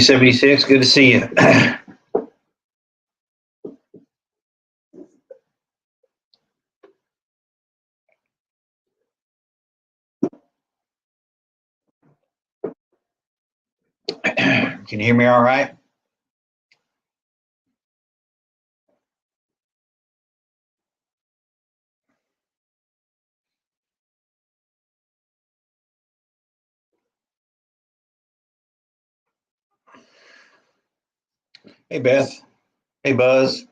76, good to see you. Can you hear me all right? Hey, Beth. Hey, Buzz.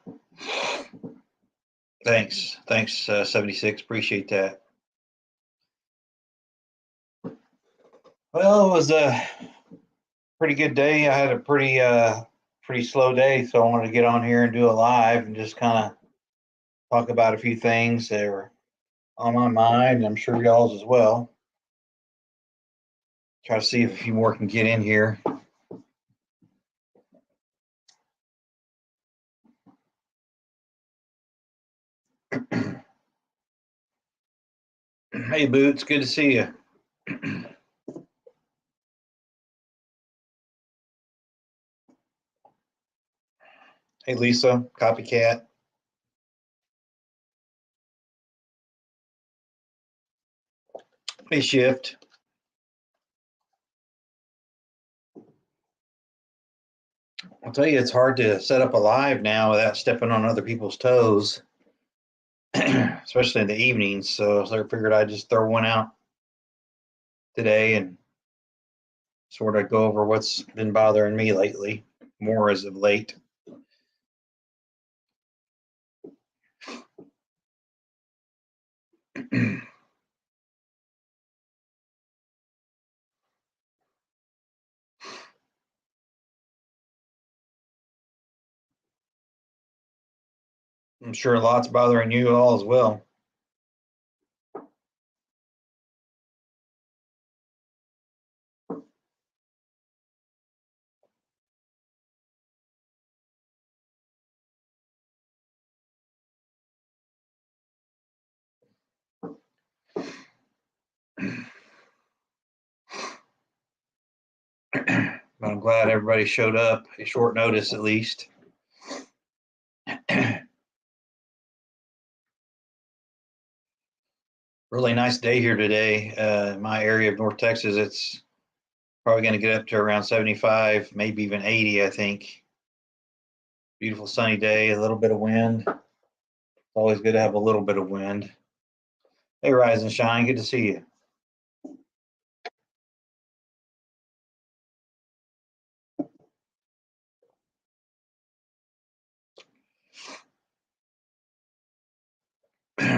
Thanks. 76. Appreciate that. Well, it was a pretty good day. I had a pretty slow day, so I wanted to get on here and do a live and just kind of talk about a few things that are on my mind, and I'm sure y'all's as well. Try to see if a few more can get in here. Hey, Boots, good to see you. Hey, Lisa, copycat. Hey, Shift. I'll tell you, it's hard to set up a live now without stepping on other people's toes, especially in the evenings. So I figured I'd just throw one out today and sort of go over what's been bothering me lately, more as of late. I'm sure lots bothering you all as well. But I'm glad everybody showed up at short notice, at least. Really nice day here today. In my area of North Texas, it's probably going to get up to around 75, maybe even 80, I think. Beautiful sunny day, a little bit of wind. It's always good to have a little bit of wind. Hey, Rise and Shine, good to see you.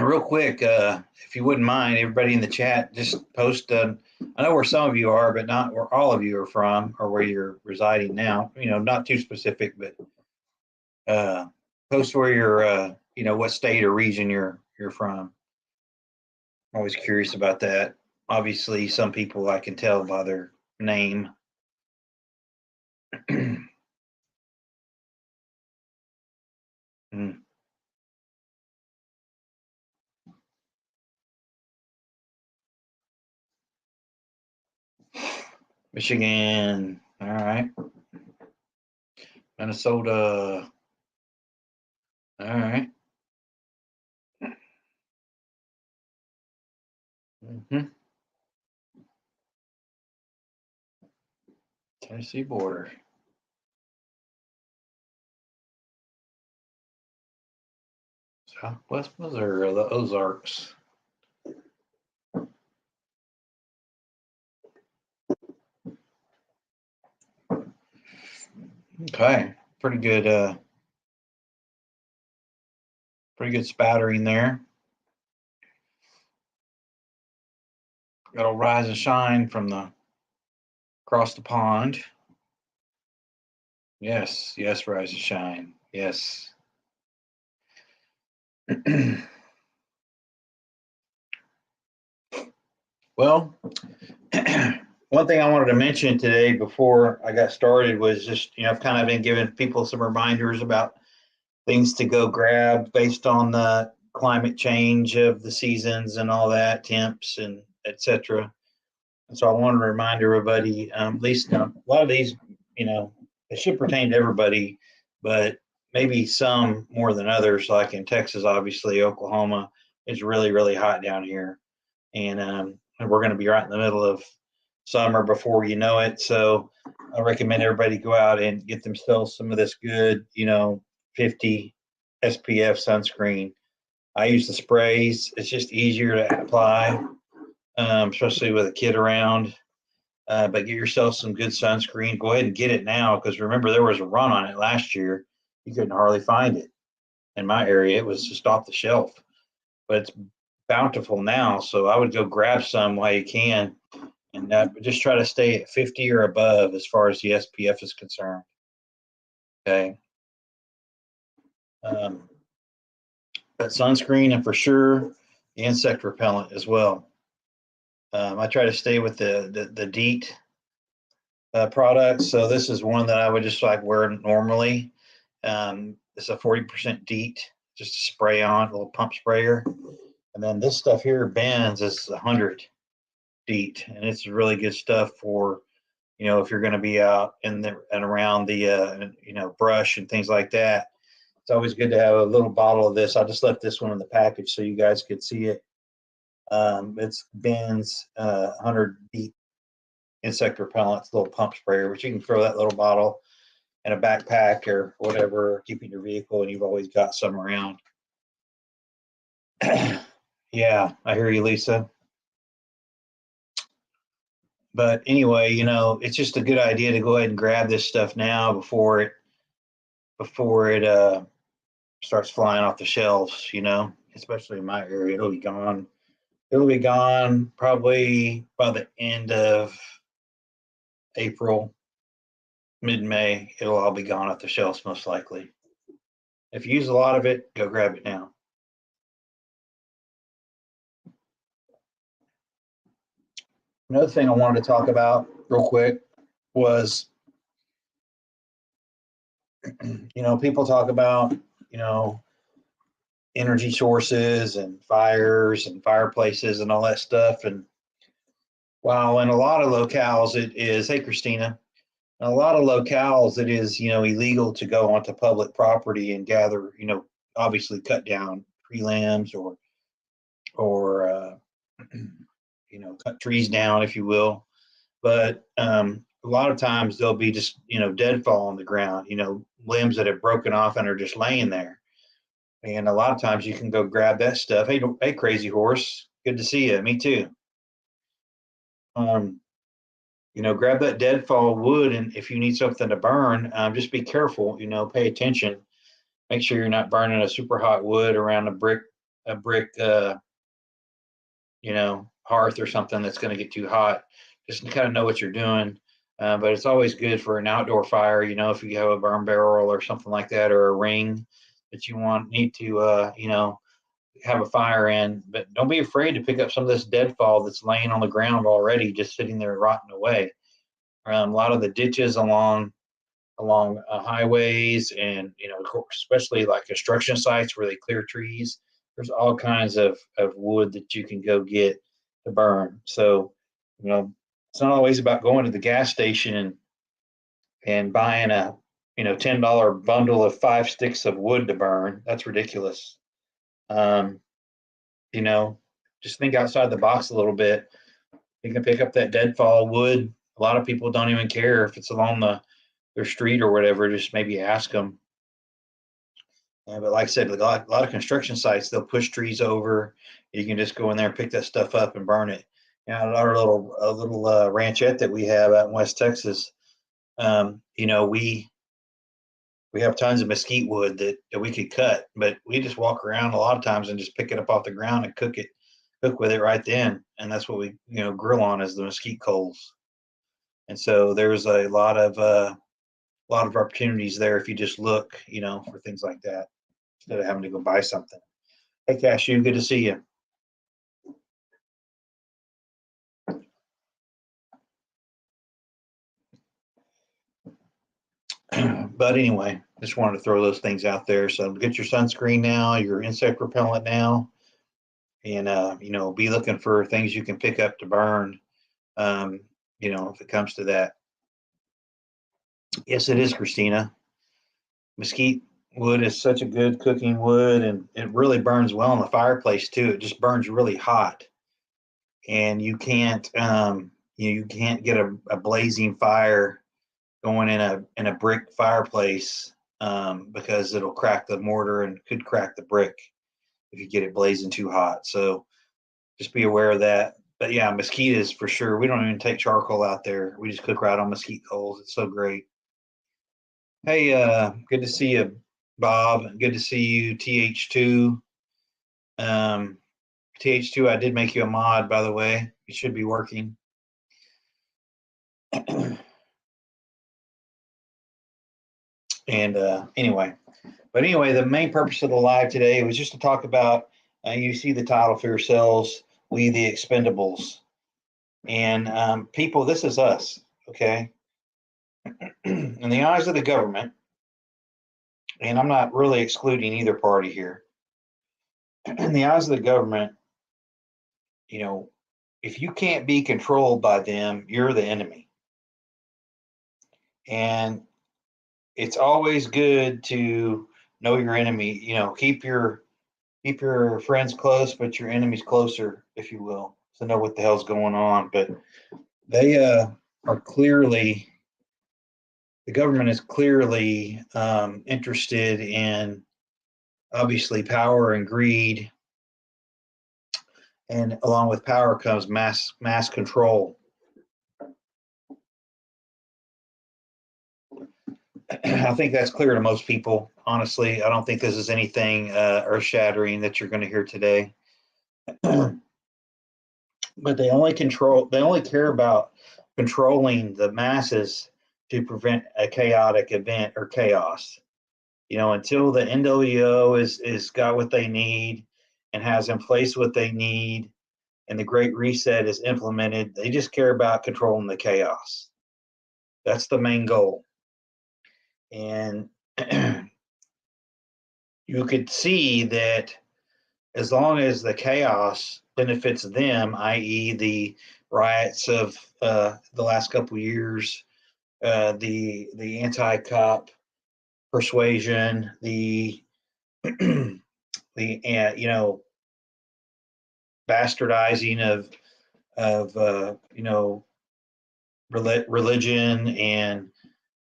Real quick, if you wouldn't mind, everybody in the chat, just post. I know where some of you are, but not where all of you are from, or where you're residing now. Not too specific, but post where you're. What state or region you're from. I'm always curious about that. Obviously, some people I can tell by their name. Mm. Michigan. All right. Minnesota. All right. Mm-hmm. Tennessee border. Southwest Missouri, the Ozarks. Okay, pretty good spattering there. Got a rise and shine from across the pond. Yes, rise and shine. Yes. Well, one thing I wanted to mention today before I got started was just, I've kind of been giving people some reminders about things to go grab based on the climate change of the seasons and all that, temps and etc. And so I wanted to remind everybody, at least a lot of these, It should pertain to everybody, but maybe some more than others. Like in Texas, obviously, Oklahoma is really, really hot down here, and we're going to be right in the middle of summer before you know it. So I recommend everybody go out and get themselves some of this good, 50 SPF sunscreen. I use the sprays. It's just easier to apply, especially with a kid around. But get yourself some good sunscreen. Go ahead and get it now because remember there was a run on it last year. You couldn't hardly find it in my area. It was just off the shelf, but it's bountiful now. So I would go grab some while you can, and just try to stay at 50 or above as far as the SPF is concerned. Okay. Um, but sunscreen and for sure the insect repellent as well. I try to stay with the DEET products. So this is one that I would just like wear normally. It's a 40% DEET, just a spray on, a little pump sprayer. And then this stuff here, Benz, is 100 DEET, and it's really good stuff for, if you're going to be out in the and around the, brush and things like that. It's always good to have a little bottle of this. I just left this one in the package so you guys could see it. It's Benz 100 DEET insect repellent, little pump sprayer, which you can throw that little bottle in a backpack or whatever, keep in your vehicle, and you've always got some around. Yeah, I hear you, Lisa. But anyway, it's just a good idea to go ahead and grab this stuff now before it starts flying off the shelves. Especially in my area, it'll be gone. It'll be gone probably by the end of April, mid-May. It'll all be gone off the shelves most likely. If you use a lot of it, go grab it now. Another thing I wanted to talk about real quick was, people talk about, energy sources and fires and fireplaces and all that stuff. And while in a lot of locales it is, hey, Christina, in a lot of locales it is, illegal to go onto public property and gather, obviously cut down tree limbs or cut trees down, if you will. But a lot of times there'll be just deadfall on the ground, limbs that have broken off and are just laying there. And a lot of times you can go grab that stuff. Hey, Crazy Horse, good to see you. Me too. Um, grab that deadfall wood, and if you need something to burn, just be careful. Pay attention. Make sure you're not burning a super hot wood around a brick, hearth or something that's going to get too hot. Just to kind of know what you're doing. But it's always good for an outdoor fire. If you have a burn barrel or something like that, or a ring that you need to, have a fire in. But don't be afraid to pick up some of this deadfall that's laying on the ground already, just sitting there rotting away. A lot of the ditches along highways and especially like construction sites where they clear trees, there's all kinds of wood that you can go get to burn. So it's not always about going to the gas station and buying a $10 bundle of 5 sticks of wood to burn. That's ridiculous. um, just think outside the box a little bit. You can pick up that deadfall wood. A lot of people don't even care if it's along their street or whatever. Just maybe ask them. But like I said, a lot of construction sites, they'll push trees over. You can just go in there and pick that stuff up and burn it. Our little ranchette that we have out in West Texas, we have tons of mesquite wood that we could cut, but we just walk around a lot of times and just pick it up off the ground and cook with it right then. And that's what we grill on, is the mesquite coals. And so there's a lot of opportunities there if you just look, for things like that instead of having to go buy something. Hey, Cashew, good to see you. But anyway, just wanted to throw those things out there. So get your sunscreen now, your insect repellent now, and be looking for things you can pick up to burn. If it comes to that. Yes, it is, Christina. Mesquite wood is such a good cooking wood, and it really burns well in the fireplace too. It just burns really hot, and you can't get a blazing fire going in a brick fireplace, because it'll crack the mortar and could crack the brick if you get it blazing too hot. So just be aware of that. But yeah, mesquite is for sure. We don't even take charcoal out there. We just cook right on mesquite coals. It's so great. Hey, good to see you, Bob. Good to see you, TH2. Um, TH2, I did make you a mod, by the way. You should be working. And anyway, the main purpose of the live today was just to talk about. You see the title for yourselves, "We the Expendables," and people. This is us, okay? In the eyes of the government, and I'm not really excluding either party here. In the eyes of the government, you know, if you can't be controlled by them, you're the enemy. And it's always good to know your enemy. Keep your friends close, but your enemies closer, if you will, to know what the hell's going on. But they are clearly the government is clearly interested in obviously power and greed, and along with power comes mass control. I think that's clear to most people. Honestly, I don't think this is anything earth-shattering that you're going to hear today. But they only care about controlling the masses to prevent a chaotic event or chaos. Until the NWO is got what they need and has in place what they need, and the Great Reset is implemented, they just care about controlling the chaos. That's the main goal. And you could see that as long as the chaos benefits them, i.e., the riots of the last couple of years, the anti-cop persuasion, the the bastardizing of religion,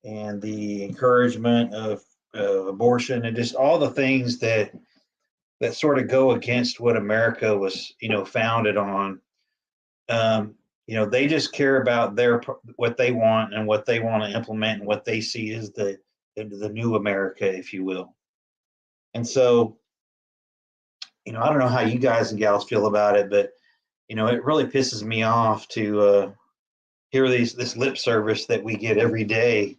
and the encouragement of abortion, and just all the things that sort of go against what America was founded on. They just care about what they want and what they want to implement and what they see as the new America, if you will. And so, I don't know how you guys and gals feel about it, but it really pisses me off to hear this lip service that we get every day.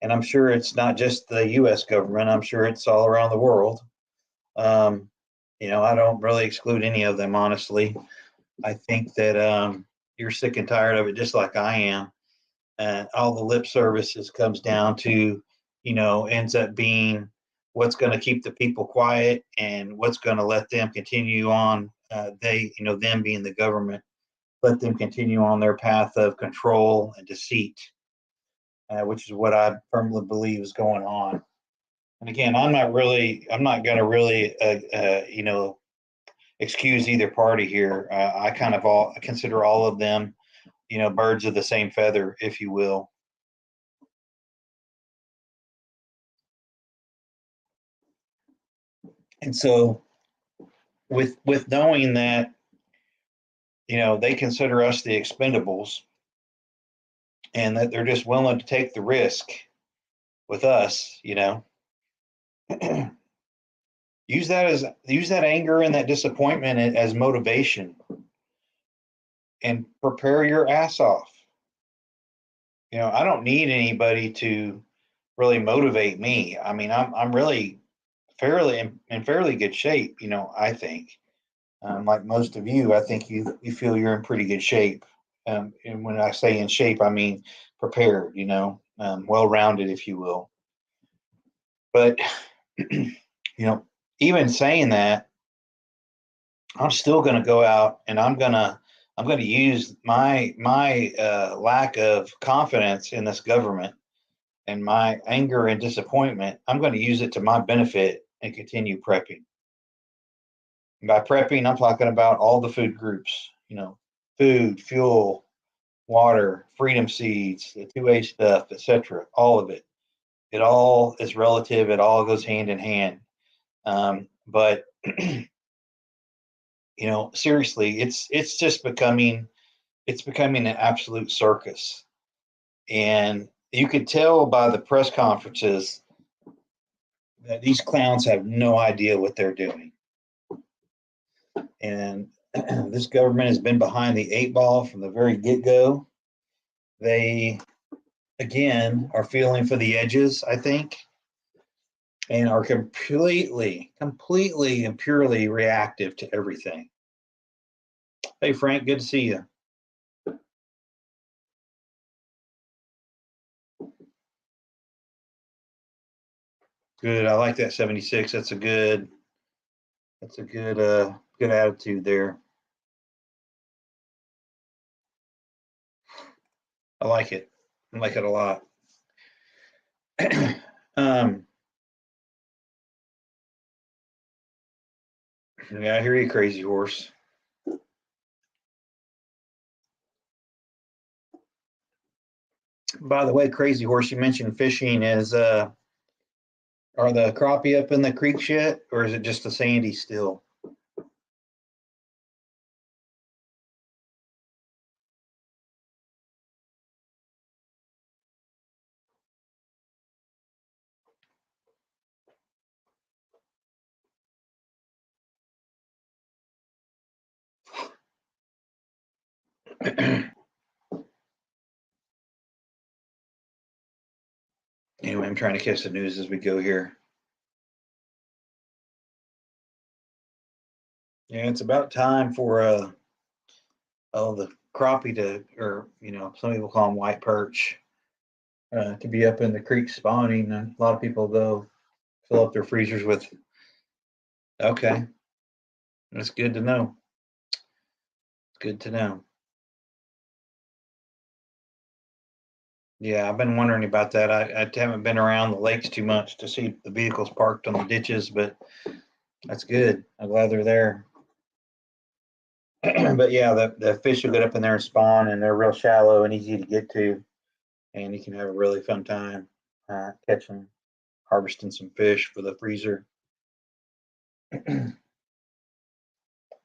And I'm sure it's not just the U.S. government. I'm sure it's all around the world. I don't really exclude any of them, honestly. I think that you're sick and tired of it, just like I am. All the lip services comes down to, ends up being what's going to keep the people quiet and what's going to let them continue on. Them being the government, let them continue on their path of control and deceit, which is what I firmly believe is going on. And again, I'm not going to really, excuse either party here. I consider all of them, birds of the same feather, if you will. And so, with knowing that, they consider us the expendables, and that they're just willing to take the risk with us, use that anger and that disappointment as motivation, and prepare your ass off. I don't need anybody to really motivate me. I mean, I'm really fairly in fairly good shape. I think, like most of you, I think you feel you're in pretty good shape. And when I say in shape, I mean prepared. Well rounded, if you will. But even saying that, I'm still going to go out and I'm going to use my lack of confidence in this government and my anger and disappointment, I'm going to use it to my benefit and continue prepping. And by prepping, I'm talking about all the food groups, food, fuel, water, freedom seeds, the 2A stuff, etc. All of it. It all is relative. It all goes hand in hand. But seriously, it's just becoming an absolute circus. And you could tell by the press conferences that these clowns have no idea what they're doing. And this government has been behind the 8 ball from the very get-go. They, again, are feeling for the edges, I think, and are completely and purely reactive to everything. Hey, Frank, good to see you. Good. I like that 76. That's a good good attitude there. I like it. I like it a lot. Yeah, I hear you, crazy horse. By the way, crazy horse, you mentioned fishing. Are the crappie up in the creeks yet, or is it just the sandy still? Anyway, I'm trying to catch the news as we go here. Yeah, it's about time for the crappie or some people call them white perch, to be up in the creek spawning. And a lot of people go fill up their freezers with. Okay, that's good to know. It's good to know. Yeah, I've been wondering about that. I haven't been around the lakes too much to see the vehicles parked on the ditches, but that's good. I'm glad they're there. But yeah, the fish will get up in there and spawn, and they're real shallow and easy to get to, and you can have a really fun time catching, harvesting some fish for the freezer.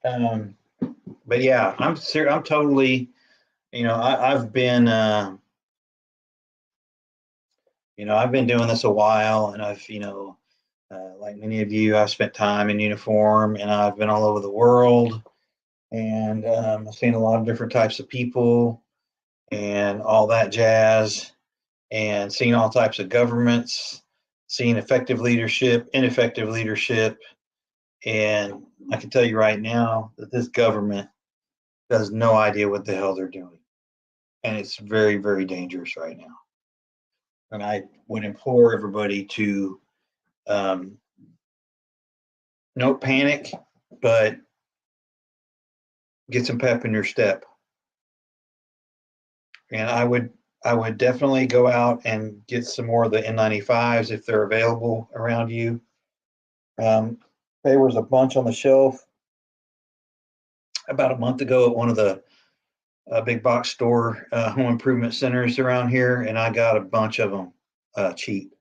um, but yeah, I'm totally, I've been, I've been doing this a while, and I've, like many of you, I've spent time in uniform, and I've been all over the world, and I've seen a lot of different types of people and all that jazz, and seen all types of governments, seen effective leadership, ineffective leadership. And I can tell you right now that this government has no idea what the hell they're doing. And it's very, very dangerous right now. And I would implore everybody to um, no panic, but get some pep in your step. And I would definitely go out and get some more of the N95s if they're available around you. Um, there was a bunch on the shelf about a month ago at one of the big box store home improvement centers around here, and I got a bunch of them cheap.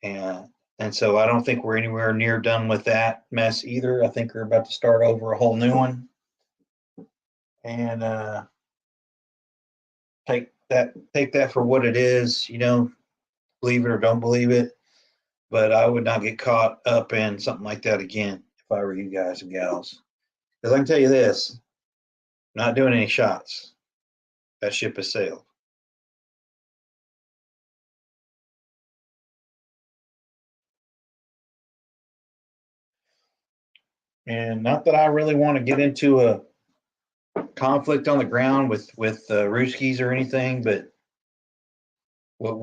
And so I don't think we're anywhere near done with that mess either. I think we're about to start over a whole new one, and take that for what it is. Believe it or don't believe it, but I would not get caught up in something like that again if I were you guys and gals. Because I can tell you this, not doing any shots. That ship has sailed. And not that I really want to get into a conflict on the ground with Ruskies or anything, but what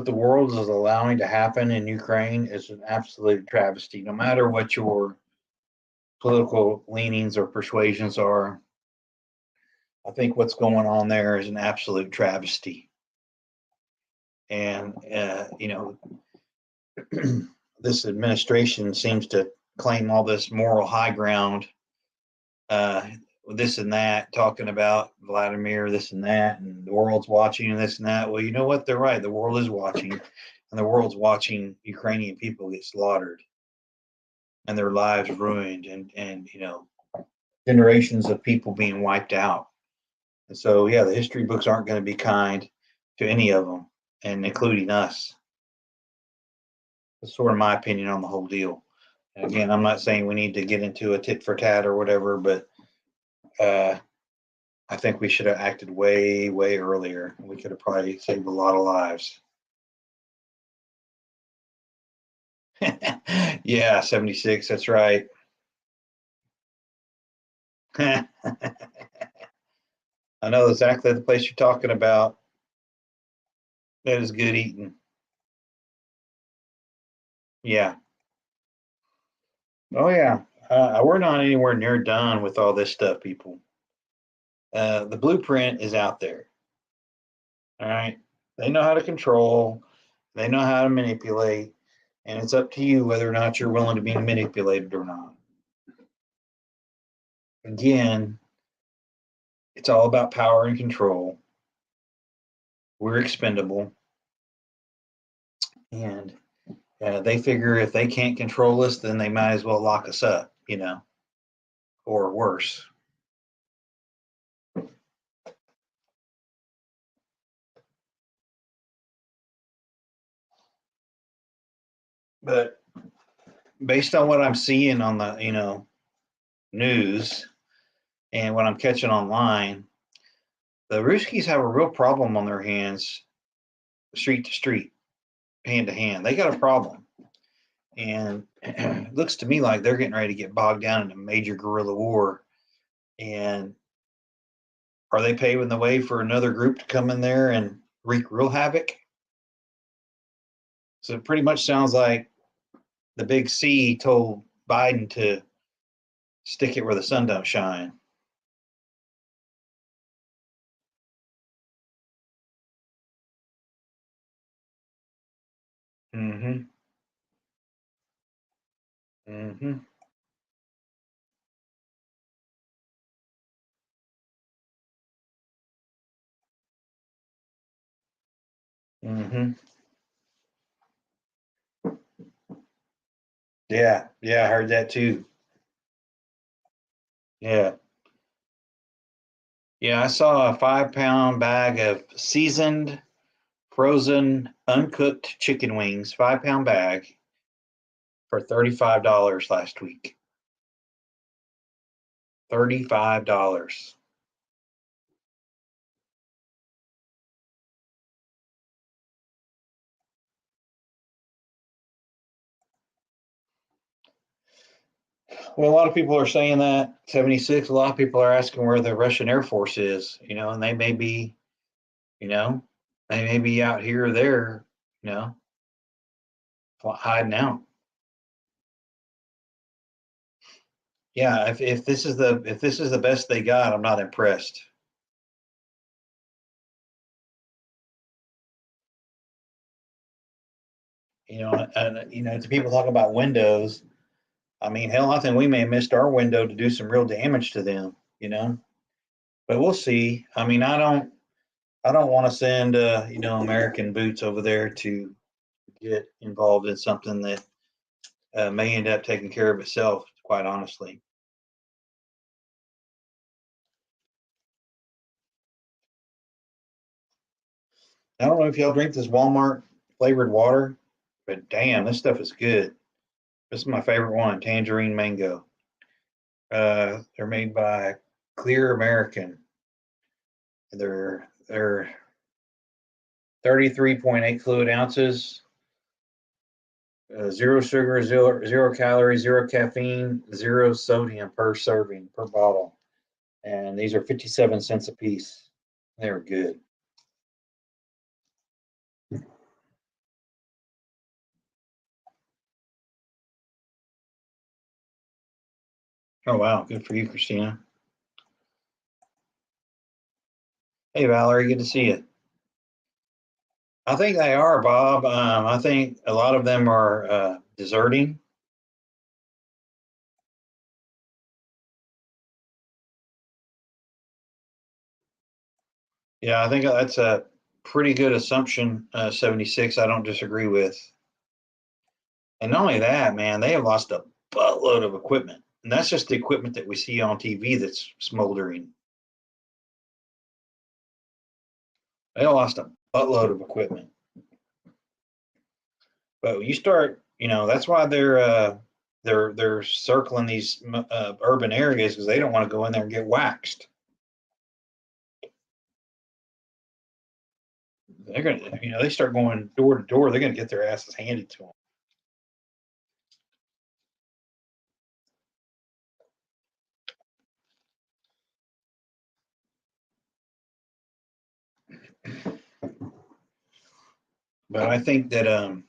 the world is allowing to happen in Ukraine is an absolute travesty. No matter what your political leanings or persuasions are, I think what's going on there is an absolute travesty. And this administration seems to claim all this moral high ground, uh, this and that, talking about Vladimir, this and that, and the world's watching and this and that. Well, you know what? They're right. The world is watching, and the world's watching Ukrainian people get slaughtered and their lives ruined, and generations of people being wiped out. And so, yeah, the history books aren't going to be kind to any of them, and including us. That's sort of my opinion on the whole deal. And again, I'm not saying we need to get into a tit for tat or whatever, but uh, I think we should have acted way, way earlier. We could have probably saved a lot of lives. Yeah, 76. That's right. I know exactly the place you're talking about. That is good eating. Yeah. Oh, yeah. We're not anywhere near done with all this stuff, people. The blueprint is out there. All right. They know how to control, they know how to manipulate, and it's up to you whether or not you're willing to be manipulated or not. Again, it's all about power and control. We're expendable, and they figure if they can't control us, then they might as well lock us up, or worse. But based on what I'm seeing on the, news and what I'm catching online, the Ruskies have a real problem on their hands, street to street, hand to hand. They got a problem. And it looks to me like they're getting ready to get bogged down in a major guerrilla war. And are they paving the way for another group to come in there and wreak real havoc? So it pretty much sounds like the big C told Biden to stick it where the sun don't shine. Mm-hmm. Mm-hmm. Mm-hmm. Yeah. Yeah, I heard that too. Yeah. Yeah, I saw a 5 pound bag of seasoned, frozen, uncooked chicken wings, 5 pound bag for $35 last week. $35. Well, a lot of people are saying that 76. A lot of people are asking where the Russian Air Force is, and you know, they may be out here or there, you know, hiding out. Yeah, if this is the best they got, I'm not impressed. And to people talking about windows, I mean, hell, I think we may have missed our window to do some real damage to them, but we'll see. I mean, I don't want to send American boots over there to get involved in something that may end up taking care of itself, quite honestly. I don't know if y'all drink this Walmart flavored water, but damn, this stuff is good. This is my favorite one, tangerine mango. They're made by Clear American. They're 33.8 fluid ounces, zero sugar, zero calories, zero caffeine, zero sodium per serving per bottle. And these are 57 cents a piece. They're good. Oh wow, good for you, Christina. Hey Valerie, good to see you. I think they are, Bob. I think a lot of them are deserting. Yeah, I think that's a pretty good assumption. 76, I don't disagree with. And not only that, man, they have lost a buttload of equipment. And that's just the equipment that we see on TV that's smoldering. They lost a buttload of equipment. But you start, that's why they're circling these urban areas because they don't want to go in there and get waxed. They're gonna, they start going door to door. They're gonna get their asses handed to them. But I think that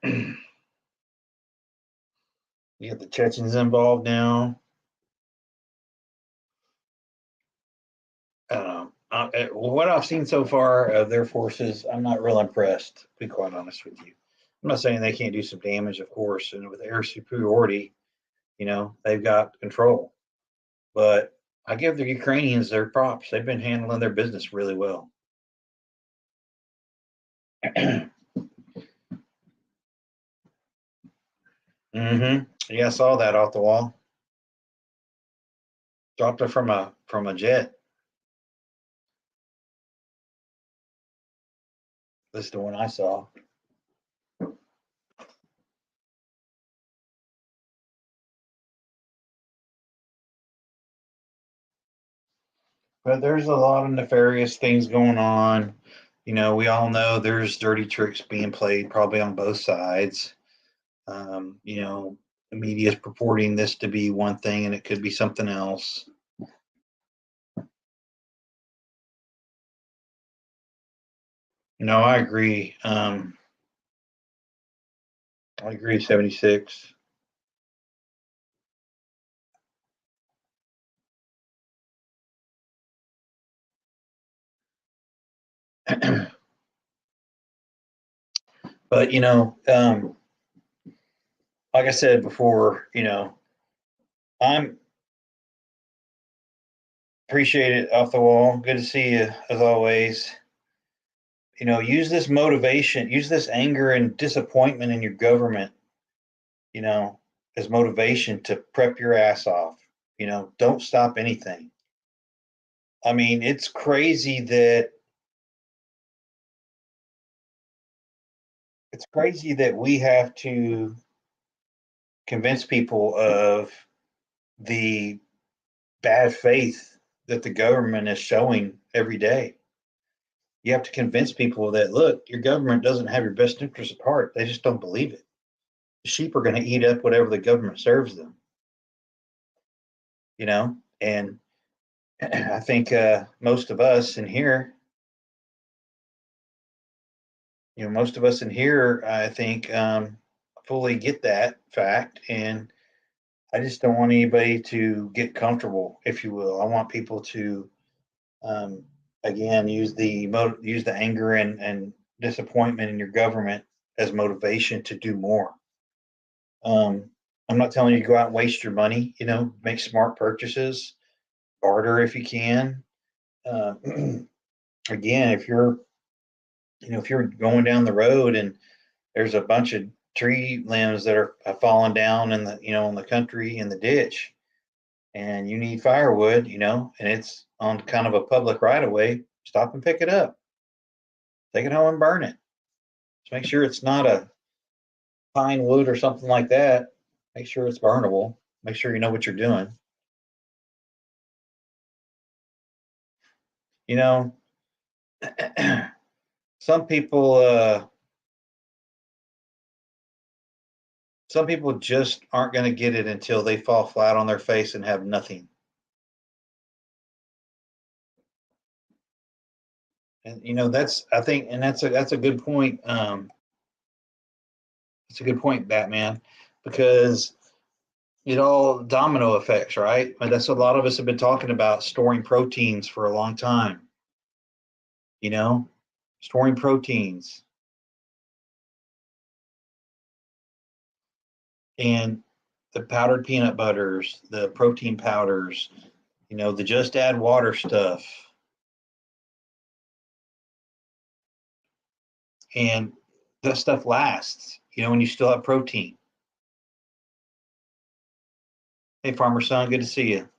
you get the Chechens involved now. What I've seen so far of their forces, I'm not real impressed. To be quite honest with you, I'm not saying they can't do some damage, of course, and with air superiority, they've got control. But I give the Ukrainians their props. They've been handling their business really well. Mm-hmm. Yeah, I saw that off the wall. Dropped it from a jet. This is the one I saw. But there's a lot of nefarious things going on. We all know there's dirty tricks being played probably on both sides. The media is purporting this to be one thing and it could be something else. I agree. I agree, 76. But, like I said before, I'm appreciate it off the wall. Good to see you as always. Use this motivation, use this anger and disappointment in your government, you know, as motivation to prep your ass off. Don't stop anything. I mean, it's crazy that we have to convince people of the bad faith that the government is showing every day. You have to convince people that look, your government doesn't have your best interest at heart. They just don't believe it. The sheep are going to eat up whatever the government serves them, and I think most of us in here, most of us in here, I think fully get that fact, and I just don't want anybody to get comfortable, if you will. I want people to, um, again, use the anger and disappointment in your government as motivation to do more. Um, I'm not telling you to go out and waste your money. Make smart purchases, barter if you can. Uh, Again, if you're going down the road and there's a bunch of tree limbs that are falling down in the country in the ditch, and you need firewood, and it's on kind of a public right of way, stop and pick it up, take it home and burn it. Just make sure it's not a pine wood or something like that. Make sure it's burnable. Make sure you know what you're doing. You know, some people, some people just aren't going to get it until they fall flat on their face and have nothing. And that's I think, and that's a good point. It's a good point, Batman, because it all domino effects, right? And that's what a lot of us have been talking about, storing proteins for a long time. you know, storing proteins. And the powdered peanut butters, the protein powders, the just add water stuff. And that stuff lasts, when you still have protein. Hey, Farmer Son, good to see you.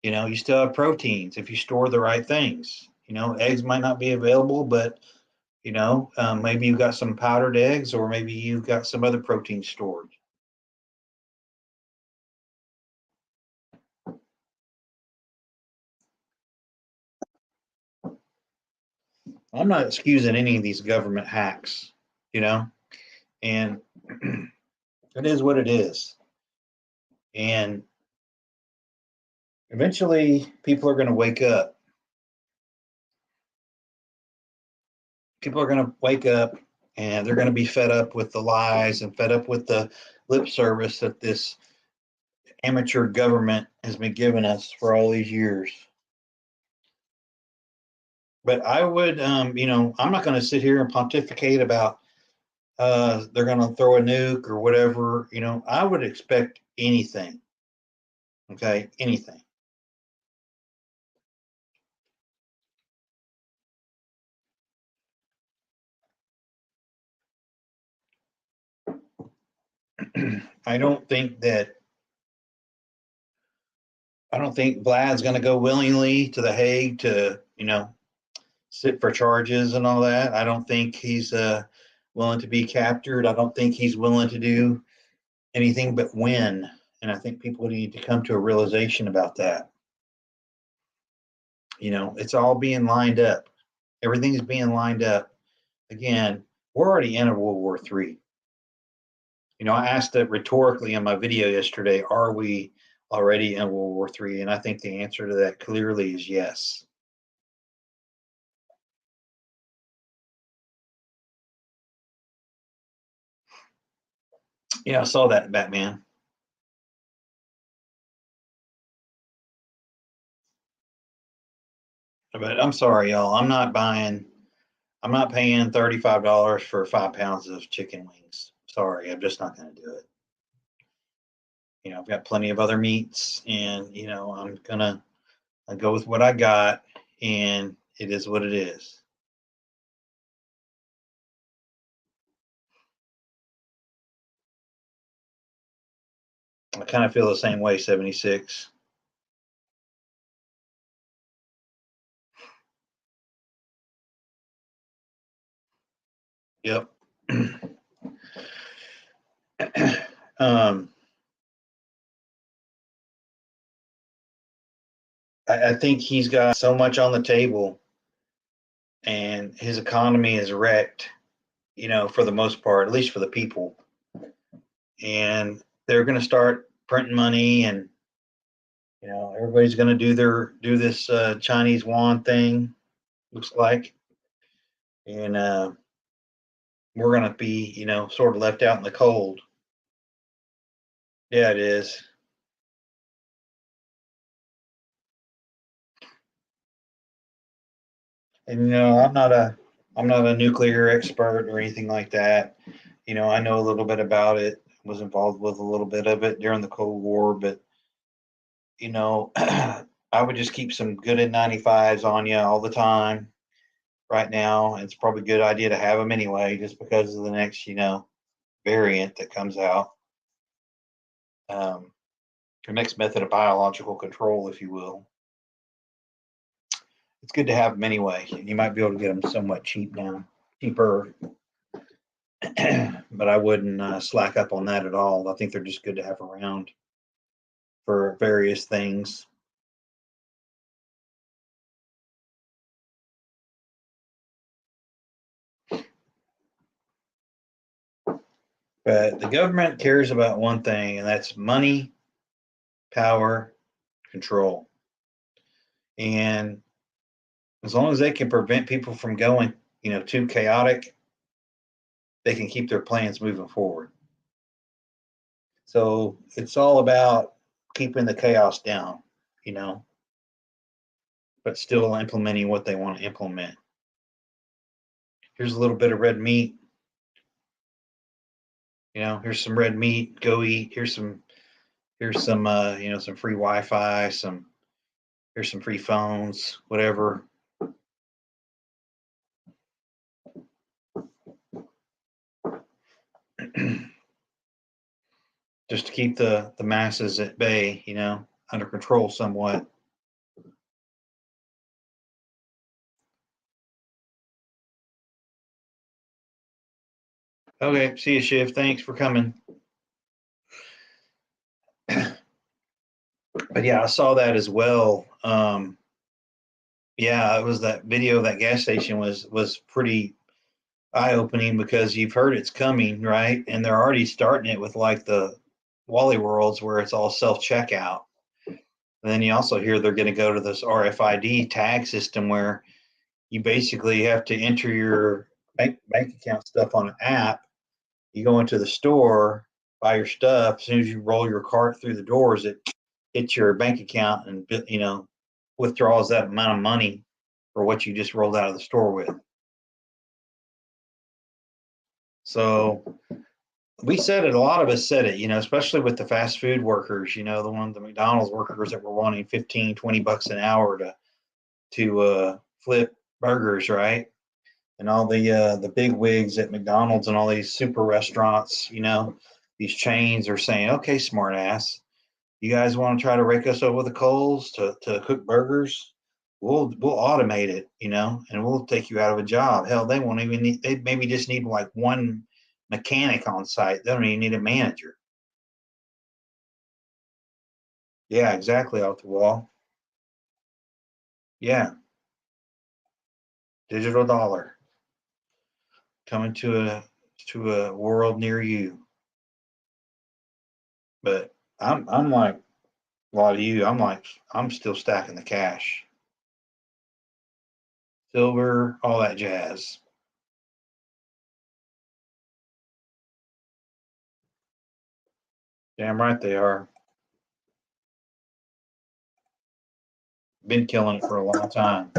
You still have proteins if you store the right things. Eggs might not be available, but maybe you've got some powdered eggs, or maybe you've got some other protein stored. I'm not excusing any of these government hacks, and it is what it is. And eventually people are going to wake up. People are going to wake up, and they're going to be fed up with the lies and fed up with the lip service that this amateur government has been giving us for all these years. But I would, I'm not going to sit here and pontificate about they're going to throw a nuke or whatever. I would expect anything. Okay, anything. I don't think Vlad's going to go willingly to The Hague to, sit for charges and all that. I don't think he's willing to be captured. I don't think he's willing to do anything but win. And I think people need to come to a realization about that. It's all being lined up. Everything's being lined up. Again, we're already in a World War III. I asked it rhetorically in my video yesterday, are we already in World War III? And I think the answer to that clearly is yes. Yeah, I saw that in Batman. But I'm sorry, y'all. I'm not paying $35 for 5 pounds of chicken wings. Sorry, I'm just not going to do it. I've got plenty of other meats, and I'm gonna go with what I got, and it is what it is. I kind of feel the same way, 76. Yep. um, I think he's got so much on the table, and his economy is wrecked, for the most part, at least for the people. And they're going to start printing money, and everybody's going to do this Chinese yuan thing, looks like, and we're going to be, sort of left out in the cold. Yeah, it is. And I'm not a nuclear expert or anything like that. I know a little bit about it. Was involved with a little bit of it during the Cold War, but I would just keep some good N95s on you all the time. Right now, it's probably a good idea to have them anyway, just because of the next, variant that comes out. Um, the next method of biological control, if you will. It's good to have them anyway. You might be able to get them somewhat cheaper, but I wouldn't slack up on that at all. I think they're just good to have around for various things. But the government cares about one thing, and that's money, power, control. And as long as they can prevent people from going, too chaotic, they can keep their plans moving forward. So it's all about keeping the chaos down, you know. but still implementing what they want to implement. Here's a little bit of red meat. Here's some red meat. Go eat. Here's some some free Wi-Fi. Here's some free phones. Whatever. Just to keep the masses at bay. Under control somewhat. Okay, see you, Shiv. Thanks for coming. But yeah, I saw that as well. Yeah, it was that video of that gas station was pretty eye-opening because you've heard it's coming, right? And they're already starting it with like the Wally Worlds where it's all self-checkout. And then you also hear they're going to go to this RFID tag system where you basically have to enter your bank account stuff on an app. You go into the store, buy your stuff. As soon as you roll your cart through the doors, it hits your bank account and withdraws that amount of money for what you just rolled out of the store with. So we said it. A lot of us said it. Especially with the fast food workers. The McDonald's workers that were wanting 15, $20 an hour to flip burgers, right? And all the big wigs at McDonald's and all these super restaurants, these chains are saying, okay, smart ass, you guys want to try to rake us over the coals to cook burgers? We'll automate it, and we'll take you out of a job. Hell, they won't even need, they maybe just need like one mechanic on site. They don't even need a manager. Yeah, exactly, off the wall. Yeah, digital dollar coming to a world near you. But I'm like a lot of you. I'm still stacking the cash, silver, all that jazz. Damn right they are. Been killing it for a long time.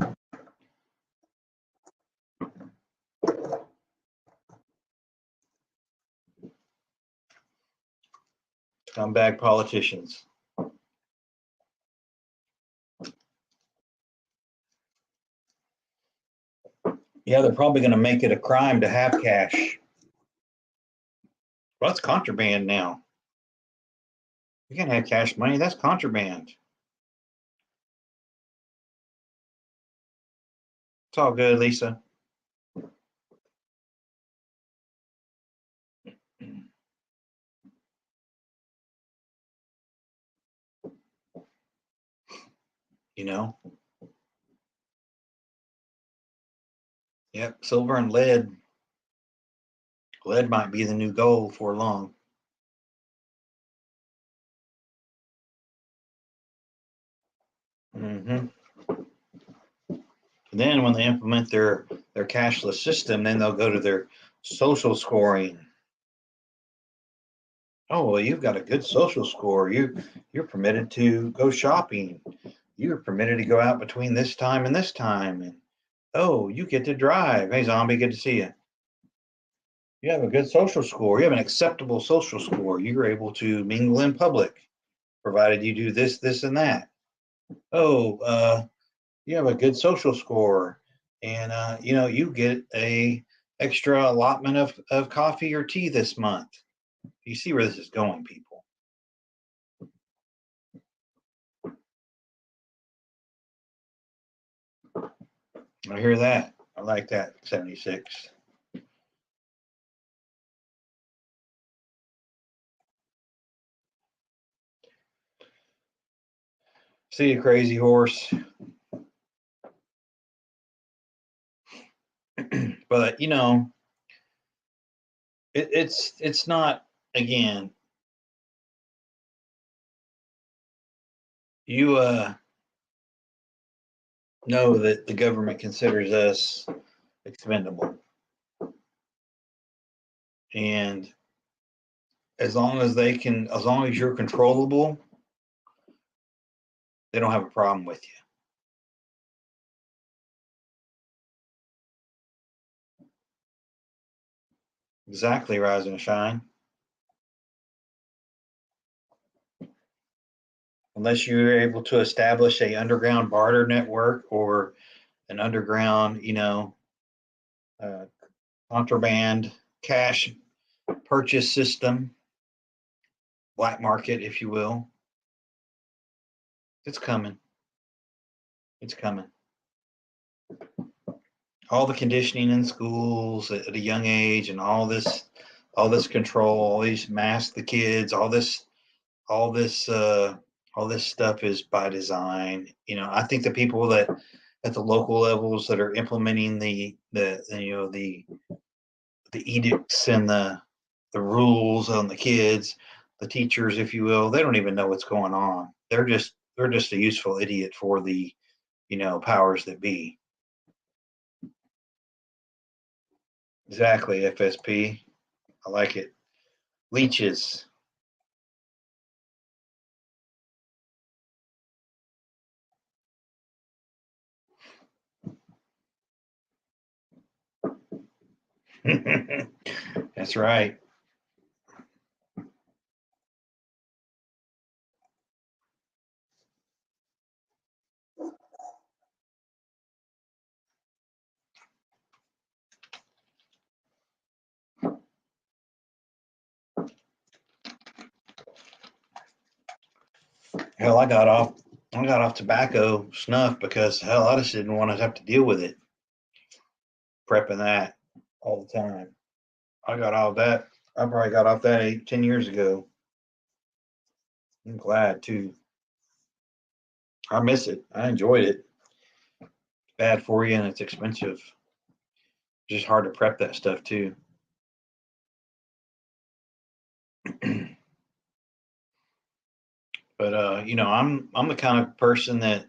Scumbag politicians. Yeah, they're probably going to make it a crime to have cash. Well, that's contraband now. You can't have cash money. That's contraband. It's all good, Lisa. You know. Yep, silver and lead. Lead might be the new gold for long. Mm-hmm. And then when they implement their cashless system, then they'll go to their social scoring. Oh, well, you've got a good social score. You're permitted to go shopping. You're permitted to go out between this time and this time. And oh, you get to drive. Hey, zombie, good to see you. You have a good social score. You have an acceptable social score. You're able to mingle in public, provided you do this, this, and that. Oh, you have a good social score, and you get a extra allotment of coffee or tea this month. You see where this is going, people. I hear that. I like that. 76. See you, crazy horse. But it's not, again, you know that the government considers us expendable, and as long as you're controllable, they don't have a problem with you. Exactly, rise and shine. Unless you're able to establish a underground barter network or an underground, uh, contraband cash purchase system, black market, if you will. It's coming. It's coming. All the conditioning in schools at a young age, and all this control, all these mask the kids, all this, all this stuff is by design. I think the people that at the local levels that are implementing the edicts and the rules on the kids, the teachers, if you will, they don't even know what's going on. They're just a useful idiot for the powers that be. Exactly, FSP. I like it. Leeches. That's right. Hell, I got off tobacco snuff because hell, I just didn't want to have to deal with it. Prepping that all the time. I got off that. I probably got off that 8, 10 years ago. I'm glad too. I miss it. I enjoyed it. It's bad for you and it's expensive. It's just hard to prep that stuff too. But I'm the kind of person that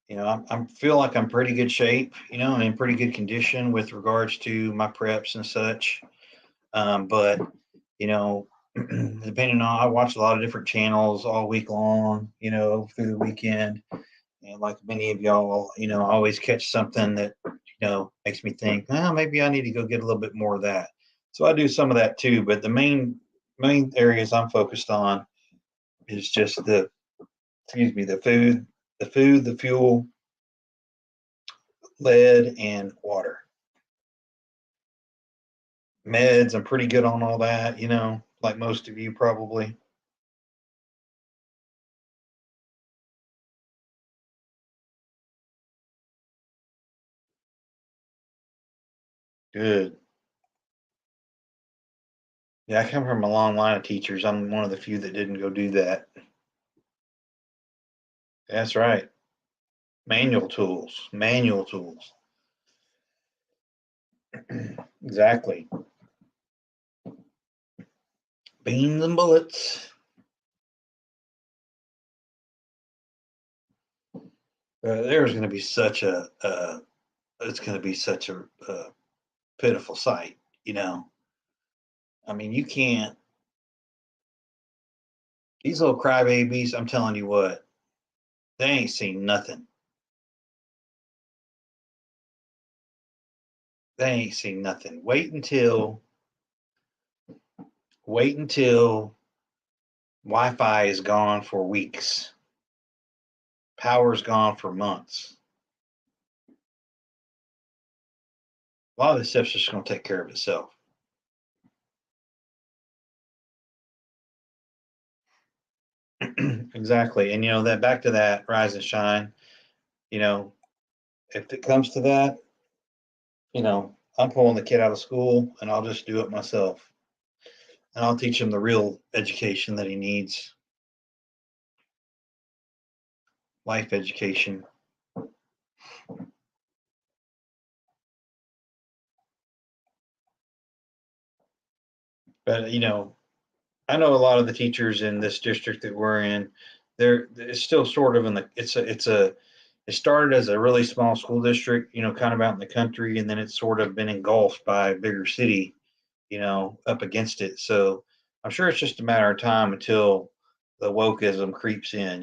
I feel like I'm pretty good shape. I'm in pretty good condition with regards to my preps and such. But you know, depending on, I watch a lot of different channels all week long. Through the weekend, and like many of y'all, I always catch something that makes me think, maybe I need to go get a little bit more of that. So I do some of that too. But the main areas I'm focused on is just the food, the fuel, lead, and water. Meds, I'm pretty good on all that, like most of you probably. Good. Yeah, I come from a long line of teachers. I'm one of the few that didn't go do that. That's right. Manual tools. Manual tools. Exactly. Beans and bullets. There's going to be such it's going to be such a pitiful sight. I mean, you can't. These little crybabies. I'm telling you what, they ain't seen nothing. They ain't seen nothing. Wait until Wi-Fi is gone for weeks. Power's gone for months. A lot of this stuff's just going to take care of itself. Exactly. And that, back to that rise and shine, you know, if it comes to that, I'm pulling the kid out of school and I'll just do it myself. And I'll teach him the real education that he needs, life education. But I know a lot of the teachers in this district that we're in, it's still sort of in the it started as a really small school district, kind of out in the country, and then it's sort of been engulfed by a bigger city, up against it. So I'm sure it's just a matter of time until the wokeism creeps in.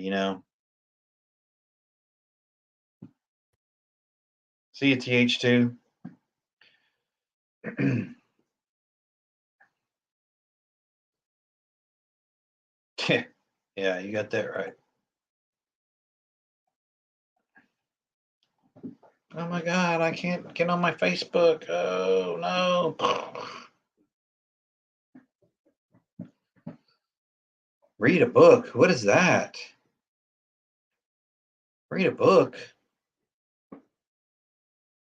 See you, TH2. Yeah, you got that right. Oh my God, I can't get on my Facebook. Oh no. Read a book. What is that? Read a book.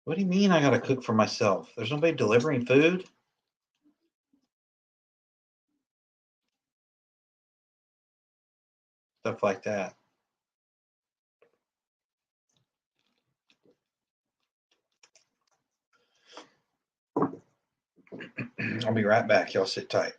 What do you mean I gotta cook for myself? There's nobody delivering food? Stuff like that. I'll be right back. Y'all sit tight.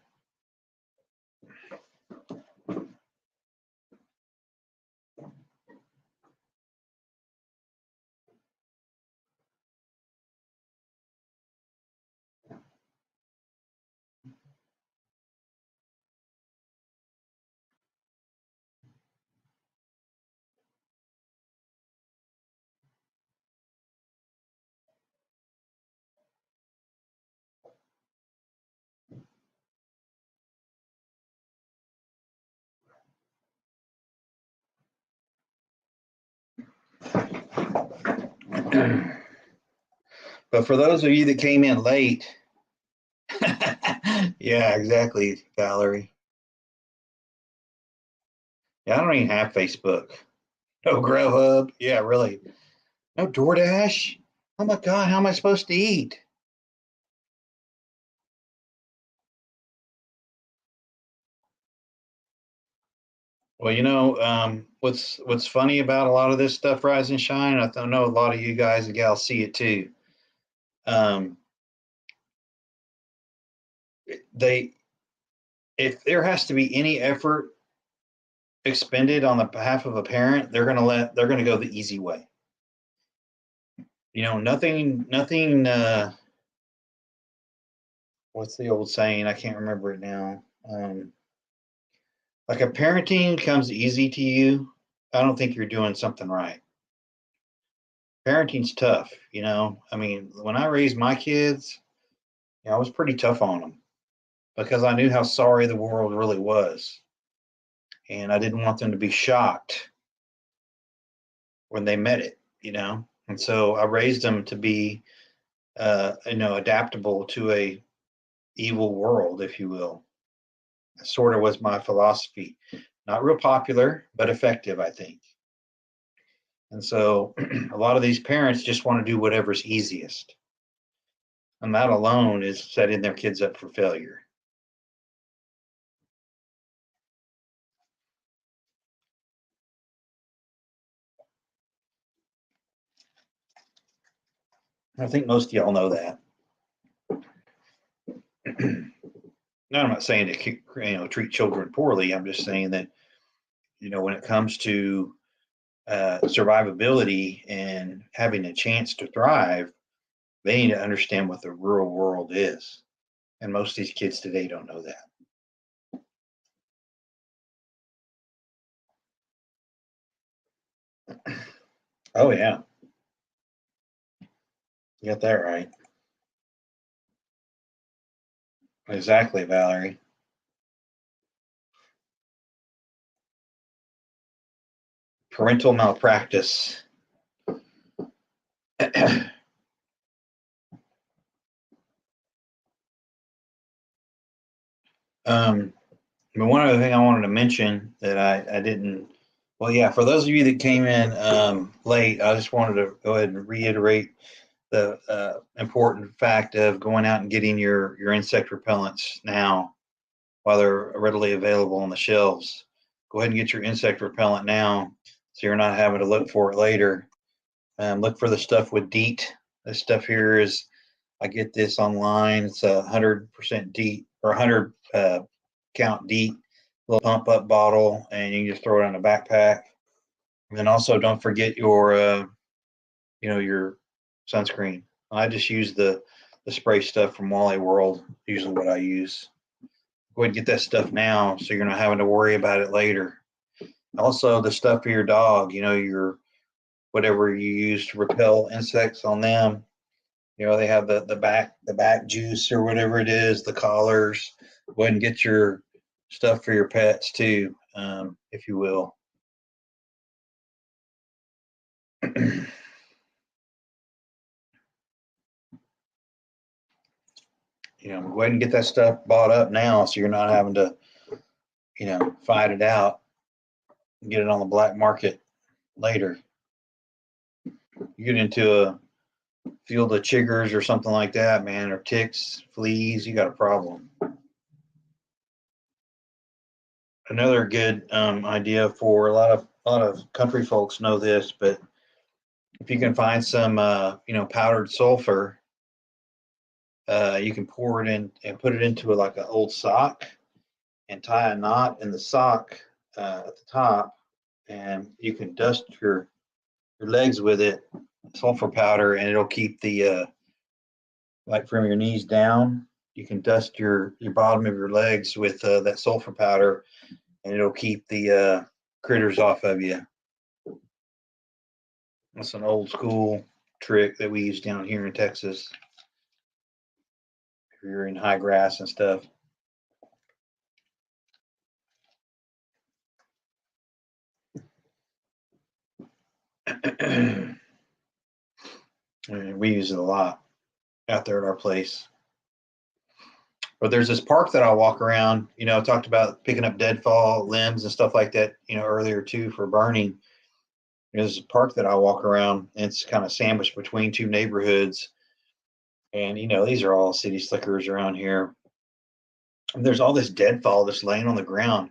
But for those of you that came in late, yeah, exactly, Valerie. Yeah, I don't even have Facebook. No Grubhub. Yeah, really. No DoorDash. Oh my God, how am I supposed to eat? Well, what's funny about a lot of this stuff, Rise and Shine. I know a lot of you guys and gals see it too. Um, they, if there has to be any effort expended on the behalf of a parent, they're gonna go the easy way. Nothing. What's the old saying? I can't remember it now. Like if parenting comes easy to you, I don't think you're doing something right. Parenting's tough. I mean, when I raised my kids, I was pretty tough on them because I knew how sorry the world really was, and I didn't want them to be shocked when they met it. And so I raised them to be, adaptable to a evil world, if you will. Sort of was my philosophy. Not real popular, but effective, I think. And so a lot of these parents just want to do whatever's easiest. And that alone is setting their kids up for failure. I think most of y'all know that. Now, I'm not saying to treat children poorly. I'm just saying that when it comes to survivability and having a chance to thrive, they need to understand what the real world is. And most of these kids today don't know that. Oh yeah, you got that right. Exactly, Valerie. Parental malpractice. um, but one other thing I wanted to mention that I didn't. Well, yeah, for those of you that came in late, I just wanted to go ahead and reiterate the important fact of going out and getting your insect repellents now while they're readily available on the shelves. Go ahead and get your insect repellent now so you're not having to look for it later. Look for the stuff with DEET. This stuff here is, I get this online. It's 100% DEET or 100 count DEET, little pump up bottle, and you can just throw it in a backpack. And then also don't forget your sunscreen. I just use the spray stuff from Wally World, usually what I use. Go ahead and get that stuff now so you're not having to worry about it later. Also, the stuff for your dog, your whatever you use to repel insects on them. They have the back juice or whatever it is, the collars. Go ahead and get stuff for your pets too, if you will. Go ahead and get that stuff bought up now, so you're not having to, fight it out and get it on the black market later. You get into a field of chiggers or something like that, man, or ticks, fleas, you got a problem. Another good idea for a lot of country folks know this, but if you can find some powdered sulfur, you can pour it in and put it into like an old sock and tie a knot in the sock at the top, and you can dust your legs with it, sulfur powder, and it'll keep the like from your knees down. You can dust your bottom of your legs with that sulfur powder, and it'll keep the critters off of you. That's an old school trick that we use down here in Texas. If you're in high grass and stuff. We use it a lot out there at our place. But there's this park that I'll walk around. I talked about picking up deadfall limbs and stuff like that, earlier too for burning. There's a park that I'll walk around, and it's kind of sandwiched between two neighborhoods. And these are all city slickers around here. And there's all this deadfall that's laying on the ground.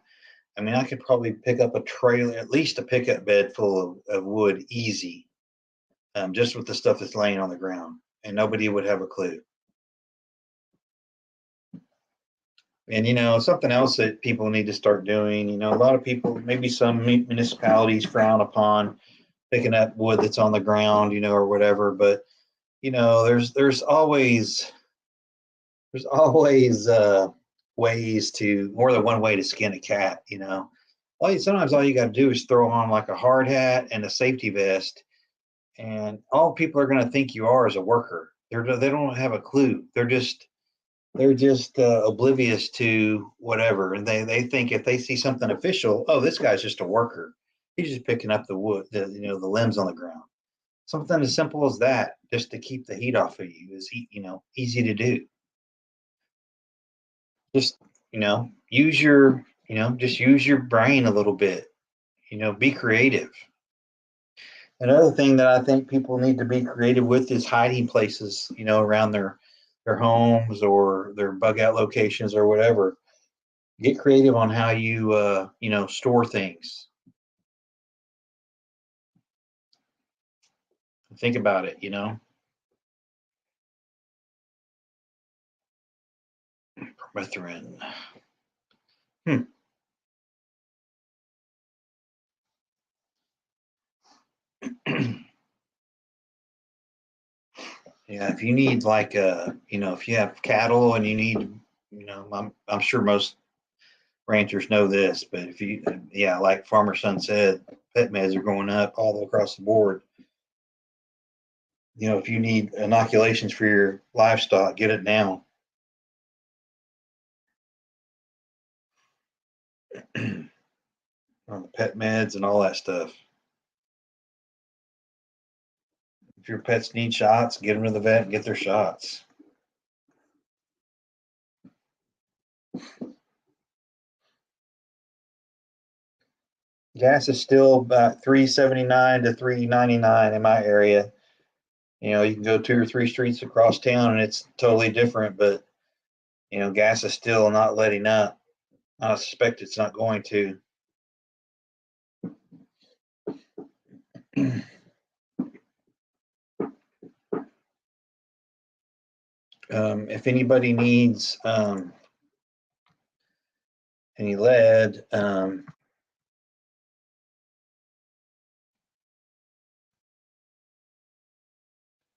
I mean, I could probably pick up a trailer, at least a pickup bed full of wood, easy, just with the stuff that's laying on the ground, and nobody would have a clue. And something else that people need to start doing, a lot of people, maybe some municipalities frown upon picking up wood that's on the ground, or whatever, but there's always ways to, more than one way to skin a cat. Sometimes all you got to do is throw on like a hard hat and a safety vest, and all people are going to think you are is a worker. They don't have a clue. They're just oblivious to whatever, and they think if they see something official, oh, this guy's just a worker. He's just picking up the wood, the limbs on the ground. Something as simple as that, just to keep the heat off of you, is easy to do. Just use your brain a little bit. Be creative. Another thing that I think people need to be creative with is hiding places, around their homes or their bug out locations or whatever. Get creative on how you store things. Think about it. Permethrin. Yeah, if you need like if you have cattle and you need, I'm sure most ranchers know this, but if you, yeah, like Farmer Son said, pet meds are going up all across the board. If you need inoculations for your livestock, get it now. On the pet meds and all that stuff. If your pets need shots, get them to the vet and get their shots. Gas is still about $3.79 to $3.99 in my area. You can go 2 or 3 streets across town and it's totally different, but gas is still not letting up. I suspect it's not going to. If anybody needs any lead,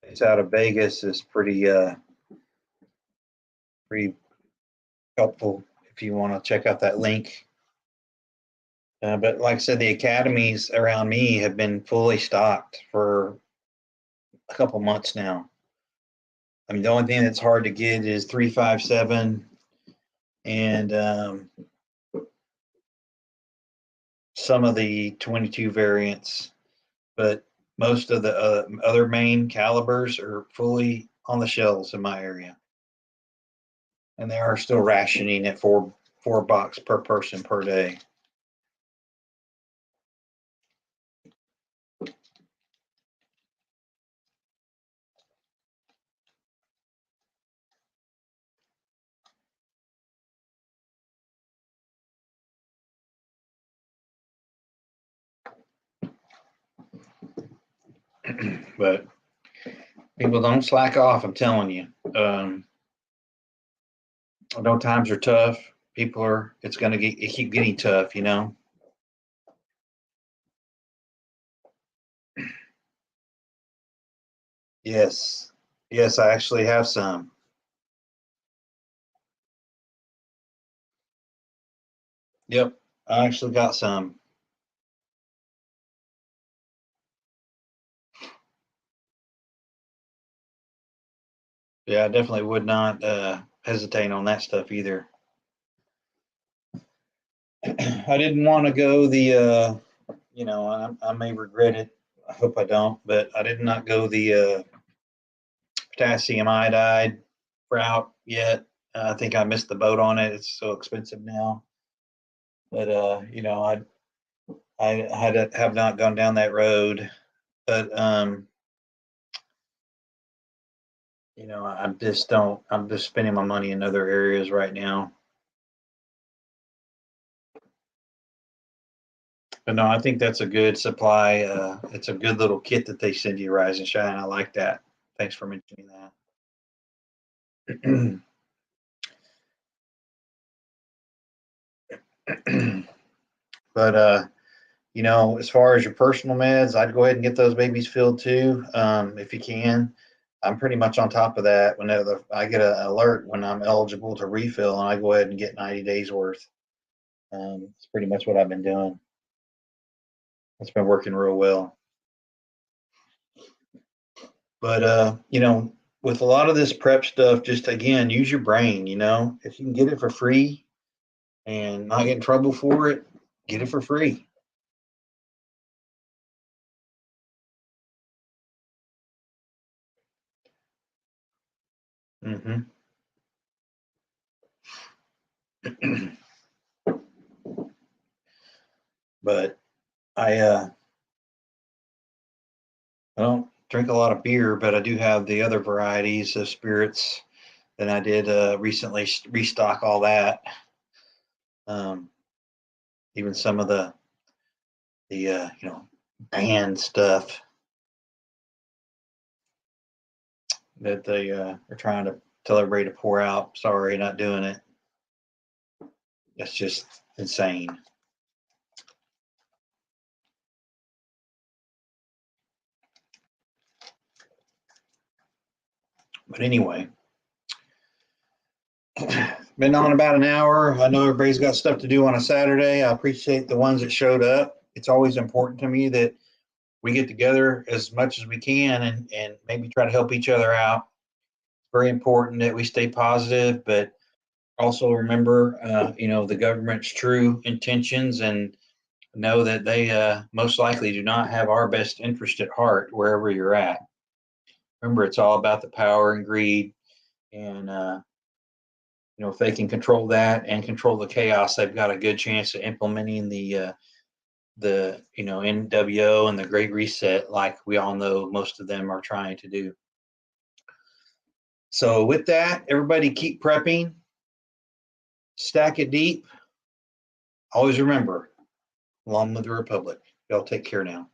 it's out of Vegas is pretty helpful if you want to check out that link. But like I said, the academies around me have been fully stocked for a couple months now. I mean, the only thing that's hard to get is 357 and some of the 22 variants, but most of the other main calibers are fully on the shelves in my area, and they are still rationing at four bucks per person per day. But people don't slack off. I'm telling you. I know times are tough. People are. It's going to keep getting tough. You know. Yes. Yes, I actually have some. Yep, I actually got some. Yeah, I definitely would not hesitate on that stuff either. I didn't want to go the, I may regret it. I hope I don't, but I did not go the potassium iodide route yet. I think I missed the boat on it. It's so expensive now. But I have not gone down that road. But I'm just don't. I'm just spending my money in other areas right now. But no, I think that's a good supply. It's a good little kit that they send you, Rise and Shine. I like that. Thanks for mentioning that. But as far as your personal meds, I'd go ahead and get those babies filled too, if you can. I'm pretty much on top of that. Whenever I get an alert when I'm eligible to refill, and I go ahead and get 90 days worth. It's pretty much what I've been doing. It's been working real well. But with a lot of this prep stuff, just again, use your brain. If you can get it for free and not get in trouble for it, get it for free. Hmm. But I don't drink a lot of beer, but I do have the other varieties of spirits. Then I did recently restock all that. Um, Even some of the band stuff that they are trying to tell everybody to pour out. Sorry, not doing it. That's just insane. But anyway, been on about an hour. I know everybody's got stuff to do on a Saturday. I appreciate the ones that showed up. It's always important to me that we get together as much as we can and maybe try to help each other out. It's very important that we stay positive, but also remember, the government's true intentions and know that they most likely do not have our best interest at heart wherever you're at. Remember, it's all about the power and greed. And, if they can control that and control the chaos, they've got a good chance of implementing the NWO and the Great Reset, like we all know most of them are trying to do. So with that, everybody keep prepping, stack it deep. Always remember, along with the Republic. Y'all take care now.